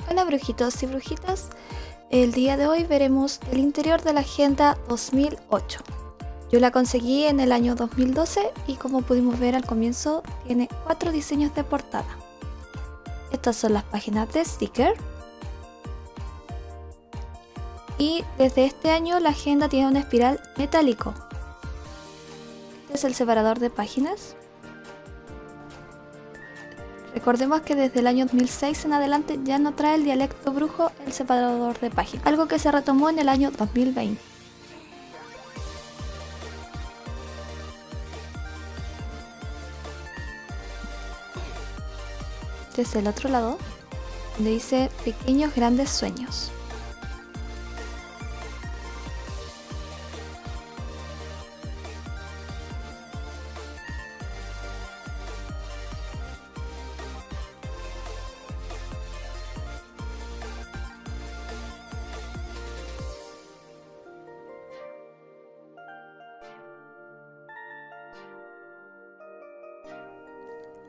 Hola brujitos y brujitas, el día de hoy veremos el interior de la Agenda 2008. Yo la conseguí en el año 2012 y como pudimos ver al comienzo tiene 4 diseños de portada. Estas son las páginas de sticker. Y desde este año la agenda tiene una espiral metálico. Este es el separador de páginas. Recordemos que desde el año 2006 en adelante ya no trae el dialecto brujo el separador de páginas, algo que se retomó en el año 2020. Este es el otro lado, donde dice pequeños grandes sueños.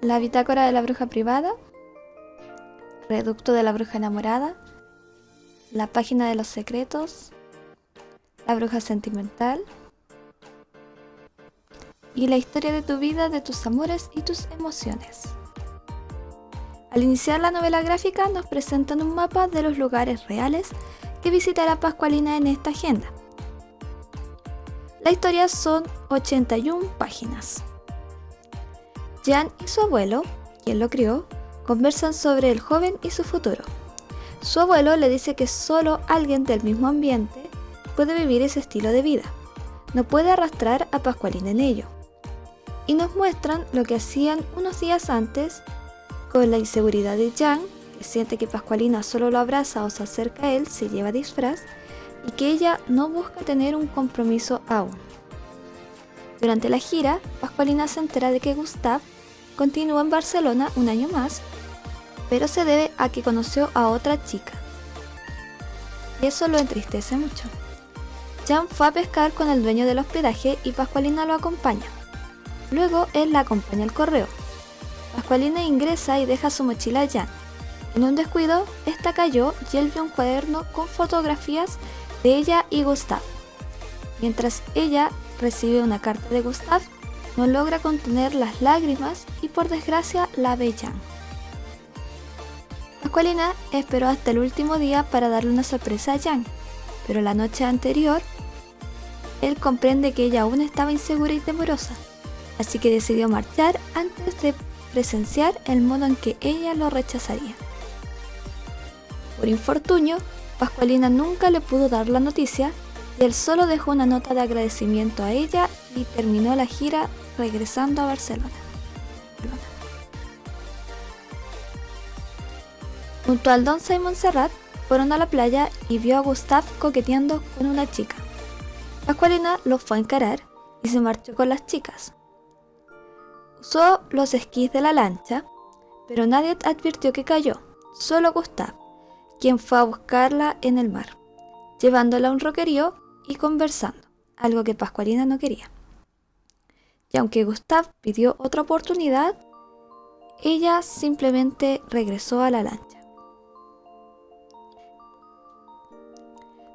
La bitácora de la bruja privada, reducto de la bruja enamorada, la página de los secretos, la bruja sentimental y la historia de tu vida, de tus amores y tus emociones. Al iniciar la novela gráfica nos presentan un mapa de los lugares reales que visitará Pascualina en esta agenda. La historia son 81 páginas. Jan y su abuelo, quien lo crió, conversan sobre el joven y su futuro. Su abuelo le dice que solo alguien del mismo ambiente puede vivir ese estilo de vida. No puede arrastrar a Pascualina en ello. Y nos muestran lo que hacían unos días antes con la inseguridad de Jan, que siente que Pascualina solo lo abraza o se acerca a él si lleva disfraz, y que ella no busca tener un compromiso aún. Durante la gira, Pascualina se entera de que Gustav continúa en Barcelona un año más, pero se debe a que conoció a otra chica. Y eso lo entristece mucho. Jan fue a pescar con el dueño del hospedaje y Pascualina lo acompaña. Luego él la acompaña al correo. Pascualina ingresa y deja su mochila a Jan. En un descuido, esta cayó y él vio un cuaderno con fotografías de ella y Gustav. Mientras ella recibe una carta de Gustav, no logra contener las lágrimas y por desgracia la ve Jan. Pascualina esperó hasta el último día para darle una sorpresa a Jan, pero la noche anterior, él comprende que ella aún estaba insegura y temorosa, así que decidió marchar antes de presenciar el modo en que ella lo rechazaría. Por infortunio, Pascualina nunca le pudo dar la noticia y él solo dejó una nota de agradecimiento a ella y terminó la gira regresando a Barcelona. Junto al Donza y Montserrat fueron a la playa y vio a Gustav coqueteando con una chica. Pascualina lo fue a encarar y se marchó con las chicas. Usó los esquís de la lancha, pero nadie advirtió que cayó, solo Gustav, quien fue a buscarla en el mar, llevándola a un roquerío y conversando, algo que Pascualina no quería. Y aunque Gustav pidió otra oportunidad, ella simplemente regresó a la lancha.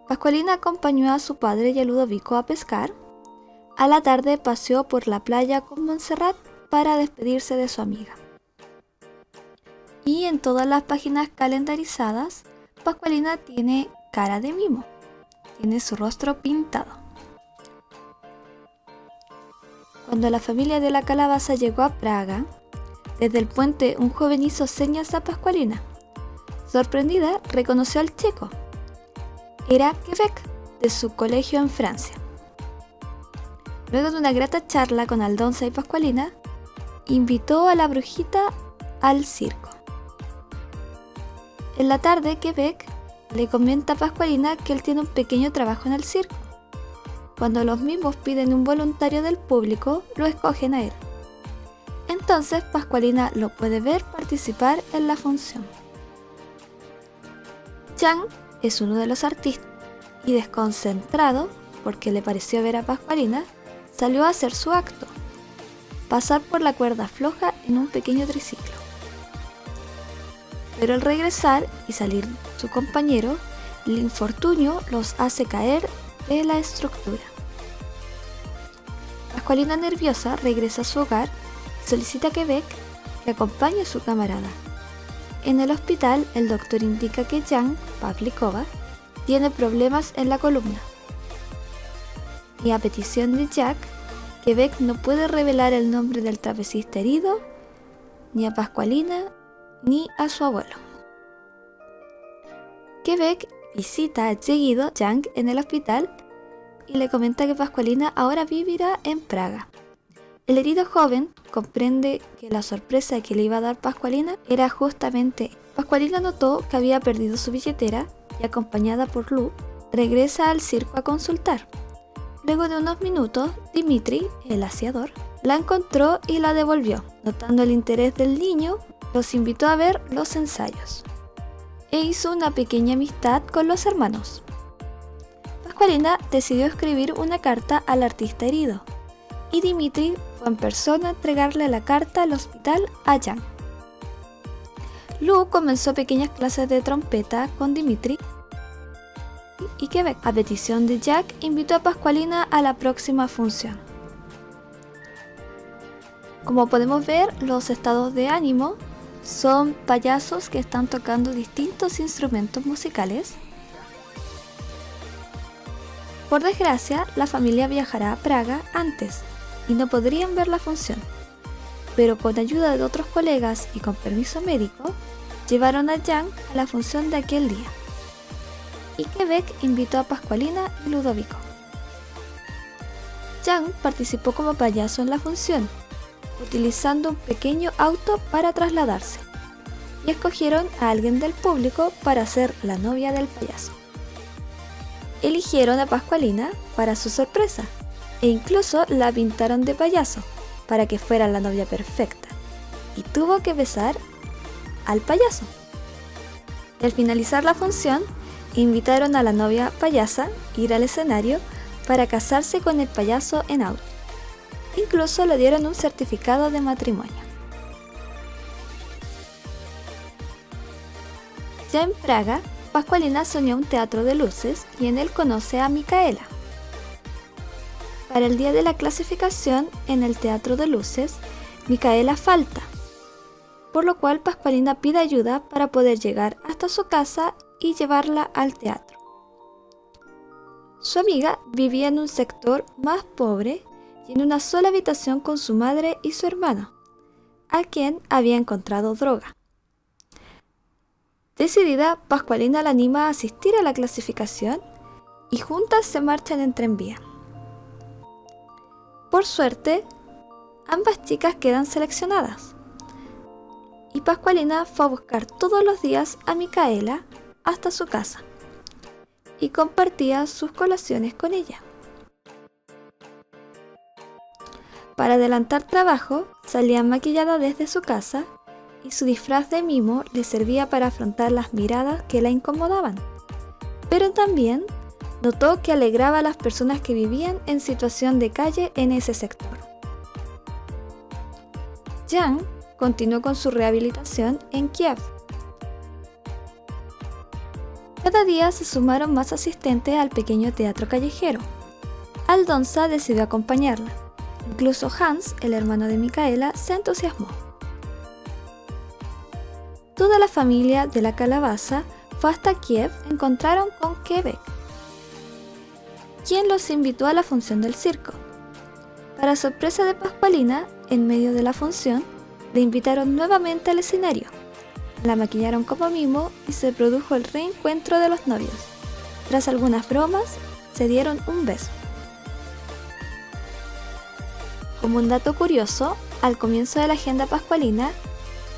Pascualina acompañó a su padre y a Ludovico a pescar. A la tarde paseó por la playa con Montserrat para despedirse de su amiga. Y en todas las páginas calendarizadas, Pascualina tiene cara de mimo. Tiene su rostro pintado. Cuando la familia de la calabaza llegó a Praga, desde el puente un joven hizo señas a Pascualina. Sorprendida, reconoció al chico. Era Quebec, de su colegio en Francia. Luego de una grata charla con Aldonza y Pascualina, invitó a la brujita al circo. En la tarde, Quebec le comenta a Pascualina que él tiene un pequeño trabajo en el circo. Cuando los mimos piden un voluntario del público, lo escogen a él. Entonces Pascualina lo puede ver participar en la función. Jan es uno de los artistas y, desconcentrado porque le pareció ver a Pascualina, salió a hacer su acto: pasar por la cuerda floja en un pequeño triciclo. Pero al regresar y salir su compañero, el infortunio los hace caer de la estructura. Pascualina, nerviosa, regresa a su hogar y solicita a Quebec que acompañe a su camarada. En el hospital, el doctor indica que Jan Pavlikova tiene problemas en la columna. Y a petición de Jack, Quebec no puede revelar el nombre del trapecista herido, ni a Pascualina, ni a su abuelo. Quebec visita seguido a Jan en el hospital y le comenta que Pascualina ahora vivirá en Praga. El herido joven comprende que la sorpresa que le iba a dar Pascualina era justamente. Pascualina notó que había perdido su billetera y, acompañada por Lu, regresa al circo a consultar. Luego de unos minutos, Dimitri, el aseador, la encontró y la devolvió. Notando el interés del niño, los invitó a ver los ensayos e hizo una pequeña amistad con los hermanos. Pascualina decidió escribir una carta al artista herido y Dimitri fue en persona a entregarle la carta al hospital a Jan. Lu comenzó pequeñas clases de trompeta con Dimitri y Quebec, a petición de Jack, invitó a Pascualina a la próxima función. Como podemos ver, los estados de ánimo son payasos que están tocando distintos instrumentos musicales. Por desgracia, la familia viajará a Praga antes y no podrían ver la función, pero con ayuda de otros colegas y con permiso médico, llevaron a Jan a la función de aquel día. Y Quebec invitó a Pascualina y Ludovico. Jan participó como payaso en la función, utilizando un pequeño auto para trasladarse, y escogieron a alguien del público para ser la novia del payaso. Eligieron a Pascualina para su sorpresa, e incluso la pintaron de payaso para que fuera la novia perfecta, y tuvo que besar al payaso. Al finalizar la función, invitaron a la novia payasa a ir al escenario para casarse con el payaso en auto. Incluso le dieron un certificado de matrimonio. Ya en Praga, Pascualina se unió a un teatro de luces y en él conoce a Micaela. Para el día de la clasificación en el teatro de luces, Micaela falta, por lo cual Pascualina pide ayuda para poder llegar hasta su casa y llevarla al teatro. Su amiga vivía en un sector más pobre y en una sola habitación con su madre y su hermano, a quien había encontrado droga. Decidida, Pascualina la anima a asistir a la clasificación y juntas se marchan en tranvía. Por suerte, ambas chicas quedan seleccionadas y Pascualina fue a buscar todos los días a Micaela hasta su casa y compartía sus colaciones con ella. Para adelantar trabajo, salía maquillada desde su casa y su disfraz de mimo le servía para afrontar las miradas que la incomodaban, pero también notó que alegraba a las personas que vivían en situación de calle en ese sector. Jan continuó con su rehabilitación en Kiev. Cada día se sumaron más asistentes al pequeño teatro callejero. Aldonza decidió acompañarla. Incluso Hans, el hermano de Micaela, se entusiasmó. Toda la familia de la calabaza fue hasta Kiev. Encontraron con Quebec, quien los invitó a la función del circo. Para sorpresa de Pascualina, en medio de la función, le invitaron nuevamente al escenario. La maquillaron como mimo y se produjo el reencuentro de los novios. Tras algunas bromas, se dieron un beso. Como un dato curioso, al comienzo de la agenda pascualina,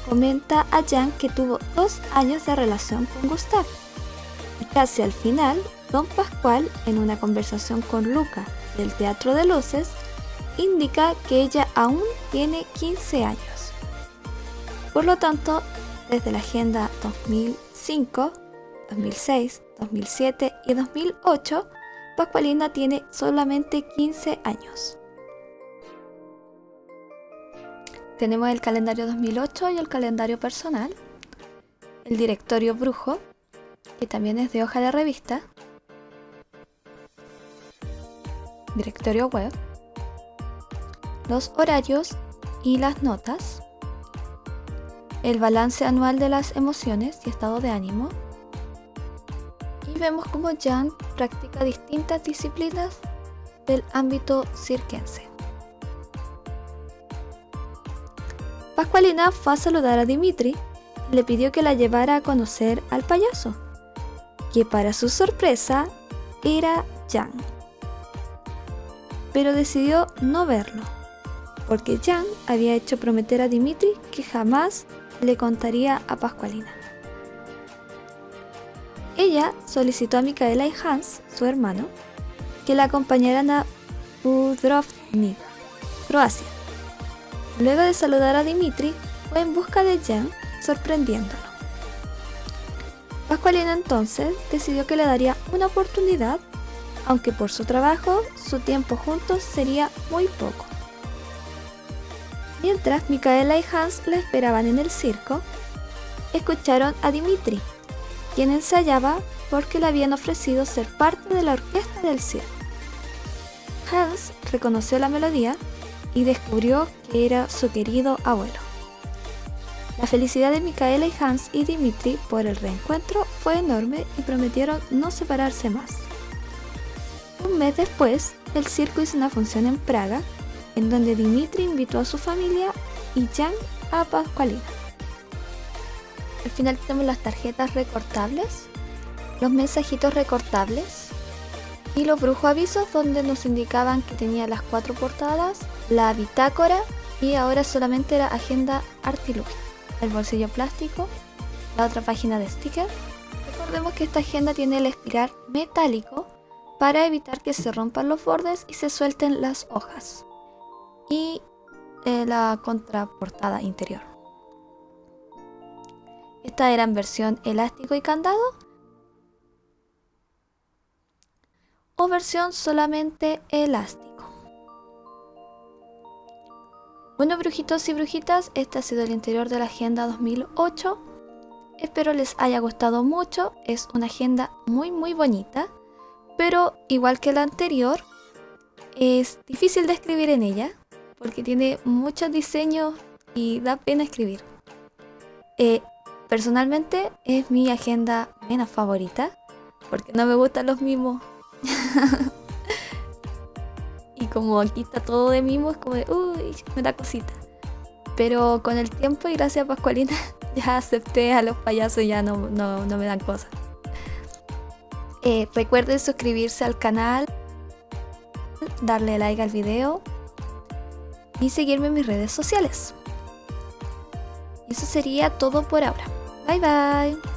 comenta a Jan que tuvo 2 años de relación con Gustav. Y casi al final, Don Pascual, en una conversación con Luca del Teatro de Luces, indica que ella aún tiene 15 años. Por lo tanto, desde la agenda 2005, 2006, 2007 y 2008, Pascualina tiene solamente 15 años. Tenemos el calendario 2008 y el calendario personal, el directorio brujo, que también es de hoja de revista, directorio web, los horarios y las notas, el balance anual de las emociones y estado de ánimo, y vemos cómo Jan practica distintas disciplinas del ámbito circense. Pascualina fue a saludar a Dimitri y le pidió que la llevara a conocer al payaso, que para su sorpresa era Jan. Pero decidió no verlo, porque Jan había hecho prometer a Dimitri que jamás le contaría a Pascualina. Ella solicitó a Micaela y Hans, su hermano, que la acompañaran a Dubrovnik, Croacia. Luego de saludar a Dimitri, fue en busca de Jan, sorprendiéndolo. Pascualina entonces decidió que le daría una oportunidad, aunque por su trabajo, su tiempo juntos sería muy poco. Mientras Micaela y Hans la esperaban en el circo, escucharon a Dimitri, quien ensayaba porque le habían ofrecido ser parte de la orquesta del circo. Hans reconoció la melodía y descubrió que era su querido abuelo. La felicidad de Micaela y Hans y Dimitri por el reencuentro fue enorme y prometieron no separarse más. Un mes después, el circo hizo una función en Praga, en donde Dimitri invitó a su familia y Jan a Pascualina. Al final tenemos las tarjetas recortables, los mensajitos recortables y los brujos avisos, donde nos indicaban que tenía las 4 portadas, la bitácora y ahora solamente la agenda artilugio, el bolsillo plástico, la otra página de sticker. Recordemos que esta agenda tiene el espiral metálico para evitar que se rompan los bordes y se suelten las hojas, y la contraportada interior. Esta era en versión elástico y candado o versión solamente elástico. Bueno, brujitos y brujitas, este ha sido el interior de la agenda 2008. Espero les haya gustado mucho. Es una agenda muy bonita, pero igual que la anterior, es difícil de escribir en ella porque tiene muchos diseños y da pena escribir. Personalmente es mi agenda menos favorita porque no me gustan los mimos. Y como aquí está todo de mimos, como de uy, me da cosita. Pero con el tiempo y gracias a Pascualina ya acepté a los payasos y ya no me dan cosas. Recuerden suscribirse al canal, darle like al video y seguirme en mis redes sociales. Y eso sería todo por ahora. Bye bye.